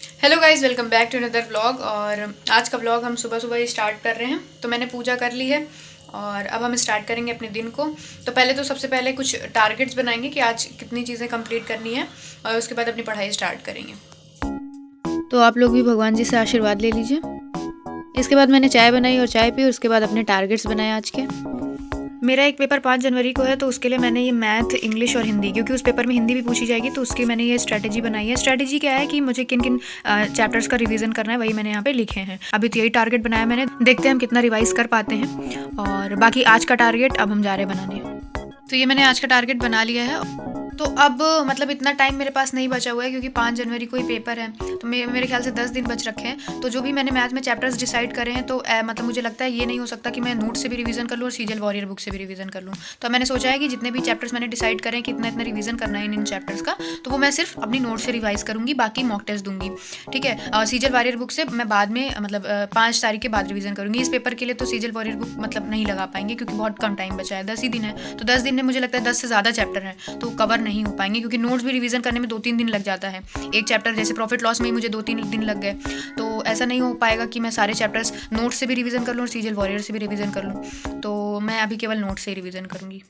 Hello guys, welcome back to another vlog. और आज का व्लॉग हम सुबह सुबह ही स्टार्ट कर रहे हैं। तो मैंने पूजा कर ली है और अब हम स्टार्ट करेंगे अपने दिन को। तो पहले तो सबसे पहले कुछ टारगेट्स बनाएंगे कि आज कितनी चीज़ें कंप्लीट करनी है और उसके बाद अपनी पढ़ाई स्टार्ट करेंगे। तो आप लोग भी भगवान जी से आशीर्वाद ले लीजिए। इसके बाद मैंने चाय बनाई और चाय पी और उसके बाद अपने टारगेट्स बनाए आज के। मेरा एक पेपर 5 जनवरी को है, तो उसके लिए मैंने ये मैथ, इंग्लिश और हिंदी, क्योंकि उस पेपर में हिंदी भी पूछी जाएगी, तो उसकी मैंने ये स्ट्रैटेजी बनाई है। स्ट्रैटेजी क्या है कि मुझे किन किन चैप्टर्स का रिवीजन करना है, वही मैंने यहाँ पे लिखे हैं। अभी तो यही टारगेट बनाया मैंने, देखते हैं हम कितना रिवाइज कर पाते हैं। और बाकी आज का टारगेट अब हम जा रहे हैं बनाने। तो ये मैंने आज का टारगेट बना लिया है। तो अब मतलब इतना टाइम मेरे पास नहीं बचा हुआ है, क्योंकि 5 जनवरी को ही पेपर है। तो मेरे ख्याल से 10 दिन बच रखे हैं। तो जो भी मैंने मैथ में चैप्टर्स डिसाइड करे हैं, तो मतलब मुझे लगता है ये नहीं हो सकता कि मैं नोट से भी रिवीजन कर लूँ और सीजल वॉरियर बुक से भी रिवीजन कर लूँ। तो मैंने सोचा है कि जितने भी चैप्टर्स मैंने डिसाइड करें कि इतना इतना रिवीजन करना है इन चैप्टर्स का, तो वो मैं सिर्फ अपनी नोट से रिवाइज करूँगी, बाकी मॉक टेस्ट दूंगी। ठीक है। सीजल वॉरियर बुक से मैं बाद में मतलब 5 तारीख के बाद रिवीजन करूँगी। इस पेपर के लिए तो सीजल वॉरियर बुक मतलब नहीं लगा पाएंगे, क्योंकि बहुत कम टाइम बचा है, 10 ही दिन है। तो 10 दिन में मुझे लगता है 10 से ज़्यादा चैप्टर हैं, तो कवर नहीं हो पाएंगे, क्योंकि नोट्स भी रिवीजन करने में 2-3 दिन लग जाता है। एक चैप्टर जैसे प्रॉफिट लॉस में ही मुझे 2-3 दिन लग गए। तो ऐसा नहीं हो पाएगा कि मैं सारे चैप्टर्स नोट्स से भी रिवीजन कर लूँ और सीजल वॉरियर से भी रिवीजन कर लूँ। तो मैं अभी केवल नोट्स से ही रिवीजन करूँगी।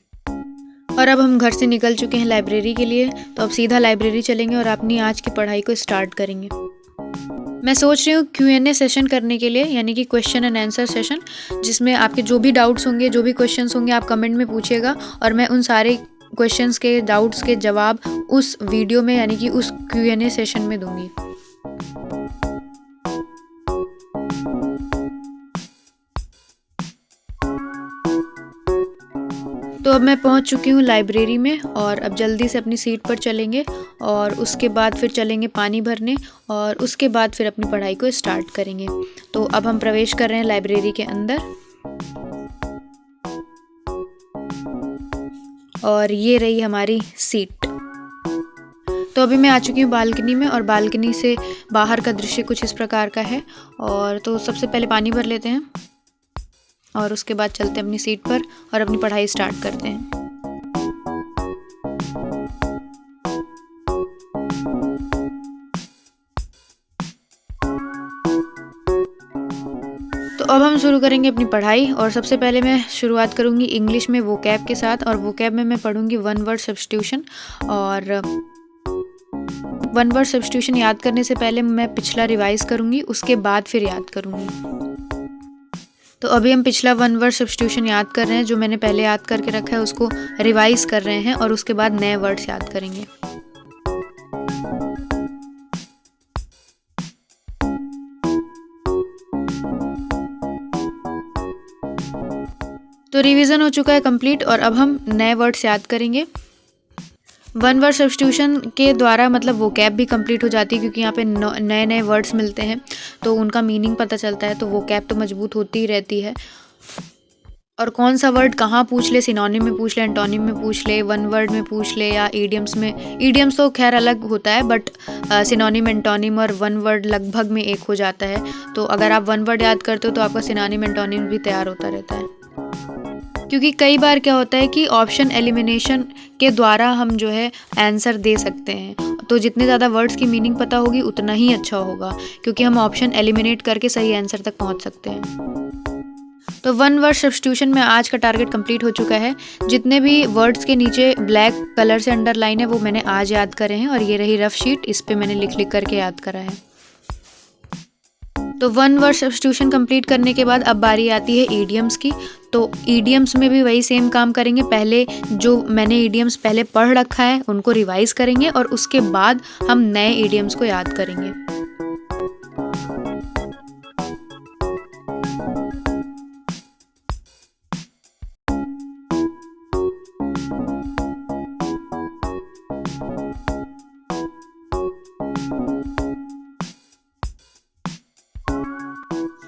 और अब हम घर से निकल चुके हैं लाइब्रेरी के लिए, तो अब सीधा लाइब्रेरी चलेंगे और अपनी आज की पढ़ाई को स्टार्ट करेंगे। मैं सोच रही हूँ Q&A सेशन करने के लिए, यानी कि क्वेश्चन एंड आंसर सेशन, जिसमें आपके जो भी डाउट्स होंगे, जो भी क्वेश्चंस होंगे, आप कमेंट में पूछिएगा और मैं उन सारे क्वेश्चंस के, डाउट्स के जवाब उस वीडियो में, यानी कि उस Q&A सेशन में दूंगी। तो अब मैं पहुंच चुकी हूँ लाइब्रेरी में और अब जल्दी से अपनी सीट पर चलेंगे और उसके बाद फिर चलेंगे पानी भरने और उसके बाद फिर अपनी पढ़ाई को स्टार्ट करेंगे। तो अब हम प्रवेश कर रहे हैं लाइब्रेरी के अंदर और ये रही हमारी सीट। तो अभी मैं आ चुकी हूँ बालकनी में और बालकनी से बाहर का दृश्य कुछ इस प्रकार का है। और तो सबसे पहले पानी भर लेते हैं और उसके बाद चलते हैं अपनी सीट पर और अपनी पढ़ाई स्टार्ट करते हैं। तो अब हम शुरू करेंगे अपनी पढ़ाई और सबसे पहले मैं शुरुआत करूंगी इंग्लिश में वोकैब के साथ। और वोकैब में मैं पढ़ूंगी वन वर्ड सब्स्टिट्यूशन। और वन वर्ड सब्स्टिट्यूशन याद करने से पहले मैं पिछला रिवाइज करूंगी, उसके बाद फिर याद करूंगी। तो अभी हम पिछला वन वर्ड सब्स्टिट्यूशन याद कर रहे हैं, जो मैंने पहले याद करके रखा है उसको रिवाइज कर रहे हैं और उसके बाद नए वर्ड्स याद करेंगे। तो रिवीजन हो चुका है कंप्लीट और अब हम नए वर्ड्स याद करेंगे। वन वर्ड सब्स्टिट्यूशन के द्वारा मतलब वोकैब भी कंप्लीट हो जाती है, क्योंकि यहाँ पे नए नए वर्ड्स मिलते हैं तो उनका मीनिंग पता चलता है, तो वोकैब तो मजबूत होती ही रहती है। और कौन सा वर्ड कहाँ पूछ ले, सिनोनिम में पूछ ले, एंटोनिम में पूछ ले, वन वर्ड में पूछ ले या ईडियम्स में। ईडियम्स तो खैर अलग होता है, बट सिनोनिम, एंटोनिम और वन वर्ड लगभग में एक हो जाता है। तो अगर आप वन वर्ड याद करते हो तो आपका सिनोनिम, एंटोनिम भी तैयार होता रहता है। क्योंकि कई बार क्या होता है कि ऑप्शन एलिमिनेशन के द्वारा हम जो है आंसर दे सकते हैं, तो जितने ज़्यादा वर्ड्स की मीनिंग पता होगी उतना ही अच्छा होगा, क्योंकि हम ऑप्शन एलिमिनेट करके सही आंसर तक पहुंच सकते हैं। तो वन वर्ड सब्स्टिट्यूशन में आज का टारगेट कंप्लीट हो चुका है। जितने भी वर्ड्स के नीचे ब्लैक कलर से अंडरलाइन है वो मैंने आज याद करे हैं और ये रही रफ शीट, इस पे मैंने लिख लिख करके याद करा है। तो वन वर्ड सब्स्टिट्यूशन कंप्लीट करने के बाद अब बारी आती है ईडियम्स की। तो ईडियम्स में भी वही सेम काम करेंगे। पहले जो मैंने ईडियम्स पहले पढ़ रखा है उनको रिवाइज करेंगे और उसके बाद हम नए ईडियम्स को याद करेंगे।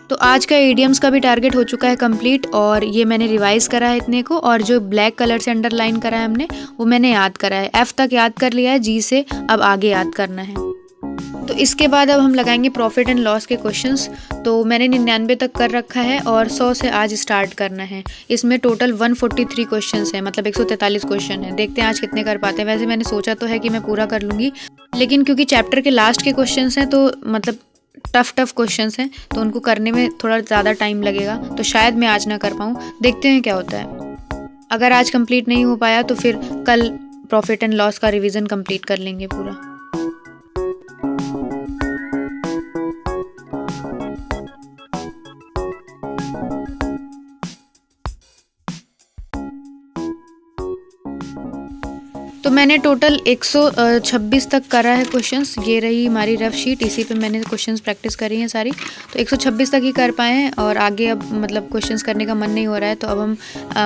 तो आज का ईडियम्स का भी टारगेट हो चुका है कंप्लीट और ये मैंने रिवाइज करा है इतने को, और जो ब्लैक कलर से अंडरलाइन करा है हमने वो मैंने याद करा है। एफ तक याद कर लिया है, जी से अब आगे याद करना है। तो इसके बाद अब हम लगाएंगे प्रॉफिट एंड लॉस के क्वेश्चंस। तो मैंने 99 तक कर रखा है और 100 से आज स्टार्ट करना है। इसमें टोटल 143 क्वेश्चंस हैं, मतलब 143 क्वेश्चन है। देखते हैं आज कितने कर पाते हैं। वैसे मैंने सोचा तो है कि मैं पूरा कर लूँगी, लेकिन क्योंकि चैप्टर के लास्ट के क्वेश्चंस हैं तो मतलब टफ क्वेश्चंस हैं, तो उनको करने में थोड़ा ज़्यादा टाइम लगेगा, तो शायद मैं आज ना कर पाऊँ। देखते हैं क्या होता है। अगर आज कंप्लीट नहीं हो पाया तो फिर कल प्रॉफिट एंड लॉस का रिवीजन कंप्लीट कर लेंगे पूरा। तो मैंने टोटल 126 तक करा है क्वेश्चंस। ये रही हमारी रफ शीट, इसी पे मैंने क्वेश्चंस प्रैक्टिस करी हैं सारी। तो 126 तक ही कर पाए हैं और आगे अब मतलब क्वेश्चंस करने का मन नहीं हो रहा है, तो अब हम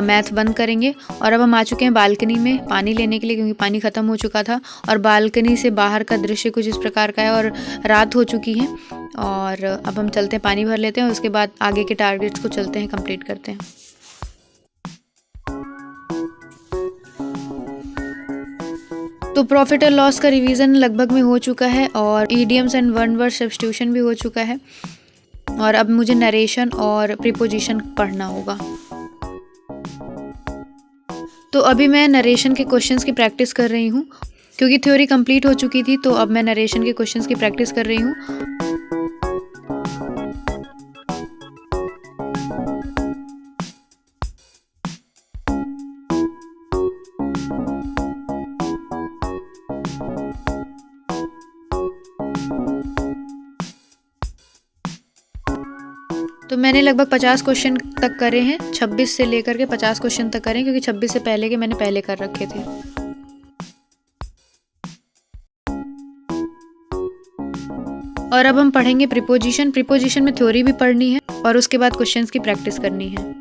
मैथ बंद करेंगे। और अब हम आ चुके हैं बालकनी में पानी लेने के लिए, क्योंकि पानी ख़त्म हो चुका था। और बालकनी से बाहर का दृश्य कुछ इस प्रकार का है और रात हो चुकी है। और अब हम चलते हैं, पानी भर लेते हैं, उसके बाद आगे के टारगेट्स को चलते हैं, कंप्लीट करते हैं। तो प्रॉफिट और लॉस का रिवीजन लगभग में हो चुका है और idioms and one word substitution भी हो चुका है। और अब मुझे नरेशन और प्रीपोजिशन पढ़ना होगा। तो अभी मैं नरेशन के क्वेश्चंस की प्रैक्टिस कर रही हूँ, क्योंकि थ्योरी कंप्लीट हो चुकी थी। तो अब मैं नरेशन के क्वेश्चंस की प्रैक्टिस कर रही हूँ। तो मैंने लगभग 50 क्वेश्चन तक करे हैं, 26 से लेकर के 50 क्वेश्चन तक करें, क्योंकि 26 से पहले के मैंने पहले कर रखे थे। और अब हम पढ़ेंगे प्रीपोजिशन। प्रीपोजिशन में थ्योरी भी पढ़नी है और उसके बाद क्वेश्चंस की प्रैक्टिस करनी है।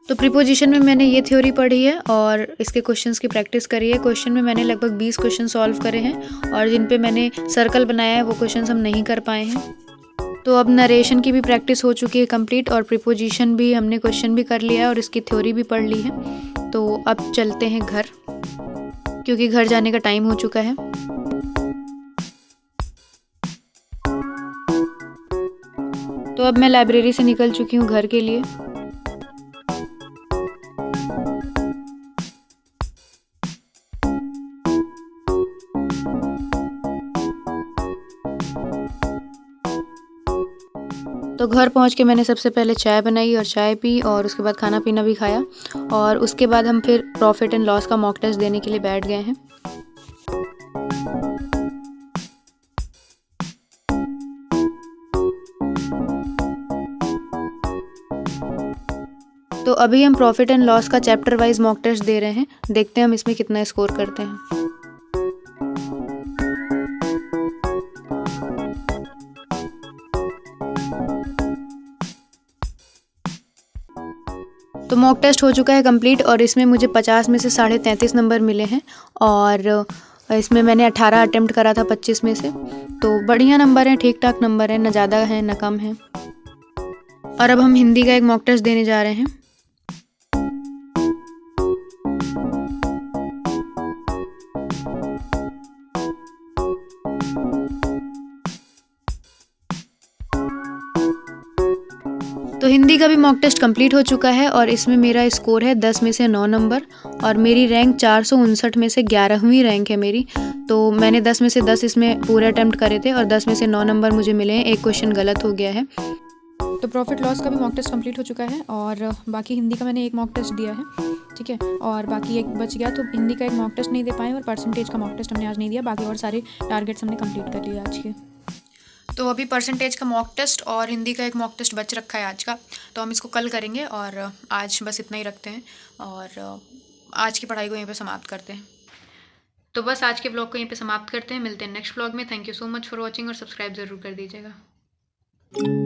तो प्रीपोजिशन में मैंने ये थ्योरी पढ़ी है और इसके क्वेश्चंस की प्रैक्टिस करी है। क्वेश्चन में मैंने लगभग 20 क्वेश्चन सॉल्व करे हैं और जिन पे मैंने सर्कल बनाया है वो क्वेश्चंस हम नहीं कर पाए हैं। तो अब नरेशन की भी प्रैक्टिस हो चुकी है कंप्लीट, और प्रीपोजिशन भी हमने क्वेश्चन भी कर लिया है और इसकी थ्योरी भी पढ़ ली है। तो अब चलते हैं घर, क्योंकि घर जाने का टाइम हो चुका है। तो अब मैं लाइब्रेरी से निकल चुकी हूँ घर के लिए। तो घर पहुंच के मैंने सबसे पहले चाय बनाई और चाय पी, और उसके बाद खाना पीना भी खाया। और उसके बाद हम फिर प्रॉफिट एंड लॉस का मॉक टेस्ट देने के लिए बैठ गए हैं। तो अभी हम प्रॉफिट एंड लॉस का चैप्टर वाइज मॉक टेस्ट दे रहे हैं, देखते हैं हम इसमें कितना स्कोर करते हैं। तो मॉक टेस्ट हो चुका है कंप्लीट और इसमें मुझे 50 में से 33.5 नंबर मिले हैं। और इसमें मैंने 18 अटेम्प्ट करा था 25 में से। तो बढ़िया नंबर है, ठीक ठाक नंबर है, न ज़्यादा है न कम है। और अब हम हिंदी का एक मॉक टेस्ट देने जा रहे हैं। तो हिंदी का भी मॉक टेस्ट कंप्लीट हो चुका है और इसमें मेरा स्कोर है 10 में से 9 नंबर और मेरी रैंक 459 में से 11वीं रैंक है मेरी। तो मैंने 10 में से 10 इसमें पूरे अटैम्प्ट करे थे और 10 में से 9 नंबर मुझे मिले हैं, एक क्वेश्चन गलत हो गया है। तो प्रॉफिट लॉस का भी मॉक टेस्ट कंप्लीट हो चुका है और बाकी हिंदी का मैंने एक मॉक टेस्ट दिया है, ठीक है, और बाकी एक बच गया। तो हिंदी का एक मॉक टेस्ट नहीं दे पाए और परसेंटेज का मॉक टेस्ट हमने आज नहीं दिया, बाकी और सारे टारगेट्स हमने कंप्लीट कर लिए आज के। तो अभी परसेंटेज का मॉक टेस्ट और हिंदी का एक मॉक टेस्ट बच रखा है आज का, तो हम इसको कल करेंगे और आज बस इतना ही रखते हैं और आज की पढ़ाई को यहीं पे समाप्त करते हैं। तो बस आज के ब्लॉग को यहीं पे समाप्त करते हैं, मिलते हैं नेक्स्ट ब्लॉग में। Thank you so much for watching और सब्सक्राइब ज़रूर कर दीजिएगा।